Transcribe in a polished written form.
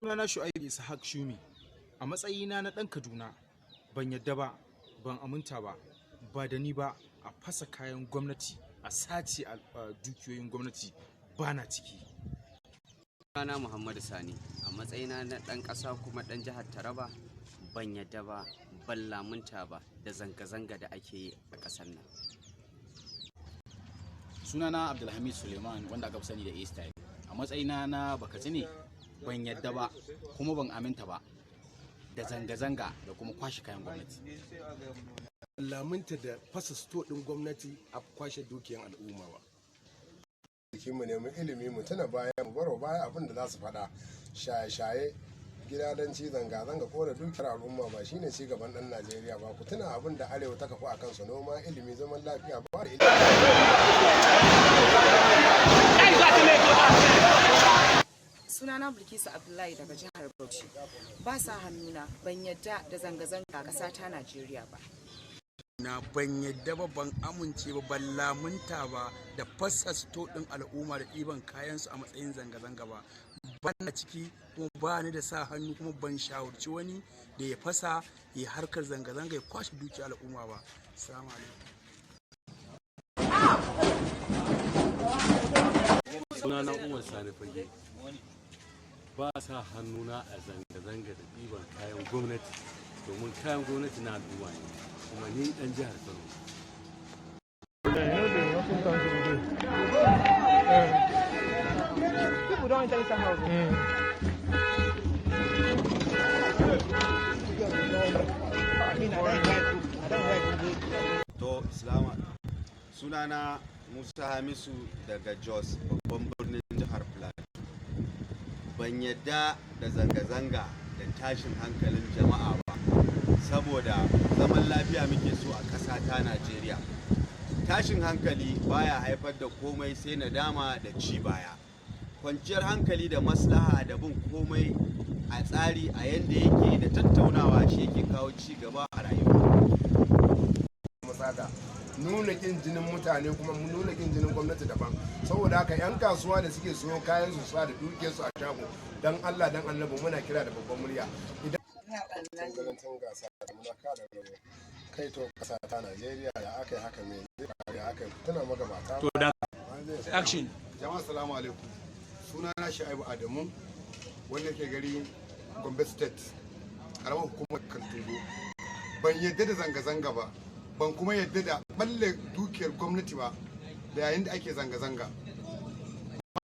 Sunana Shu'aibu Ishaq Shumi. A matsayina na ɗan Kaduna, ban yadda ba, ban aminta ba, ba da ni ba a fasa kayan gwamnati, a sace dukiyoyin gwamnati ba na ciki. Sunana Muhammadu Sani. A matsayina na ɗan ƙasa kuma ɗan jihar Taraba, ban yadda ba, ban lamunta ba da zanga-zanga da ake yi a ƙasar nan. Sunana Abdulhamid Suleiman, wanda aka fi sani da A-Style. A matsayina na Bakatsine, ban yadda ba kuma ban aminta ba da zanga-zanga da kuma kwashe kayan gwamnati. Lamunta da fasa sto ɗin gwamnati a kwashe dukiyan al'umma ba. Mu nemi ilimi mu tuna baya mu baro baya abin da za su faɗa shaye-shaye gidadanci zanga-zanga ko da dukiyar al'umma ba shine ci gaban ɗan Najeriya ba. Ku tuna abin da arewa ta kafu a kansu noma ilimi zaman lafiya ba da Sunana Bilkisu Abdullahi daga jihar Bauchi. Ba sa hannuna, ban yadda da zanga-zanga a ƙasa ta Najeriya ba. Na ban yadda ba, ban amince ba, ban lamunta ba da fasa sto ɗin al'umma da ɗiban kayansu a matsayin zanga-zanga ba. Ban ciki kuma ba ni da sa hannu kuma ban shawarci wani da ya fasa ya harkar zanga-zanga ya kwashe dukiyar al'umma ba. Assalamu alaikum. Sunana Umar Sani Fage. Ba sa hannuna a zanga-zanga da ɗiban kayan gwamnati domin kayan gwamnati na al'umma ne kuma ni ɗan jihar Kano. To, Islama. Sunana Musa Hamisu daga Jos, babban birnin jihar Plateau. Ban yadda da zanga-zanga da tashin hankalin jama'a ba, saboda zaman lafiya muke so a ƙasa ta Najeriya. Tashin hankali baya haifar da komai sai nadama da ci baya. Kwanciyar hankali da maslaha da bin komai a tsari a yanda yake da tattaunawa shi yake kawo ci gaba a rayuwa. nuna kin jinin mutane kuma nuna kin jinin gwamnati daban. Saboda haka 'yan kasuwa da suke siyo kayan su sa da dukiyar su a shago, dan Allah dan Annabi muna kira da babban murya. Idan gasa da muna kada rabo kai to kasa ta Najeriya da aka yi haka mai zai aka yi tana magabata. To da action. Jama'a assalamu alaikum. Sunana Shu'aibu Adamu wanda ke gari Gombe State, karamar hukumar Kaltungo. Ban yadda da zanga-zanga ba, ban kuma yadda da balle dukiyar gwamnati ba da yayin da ake zanga-zanga.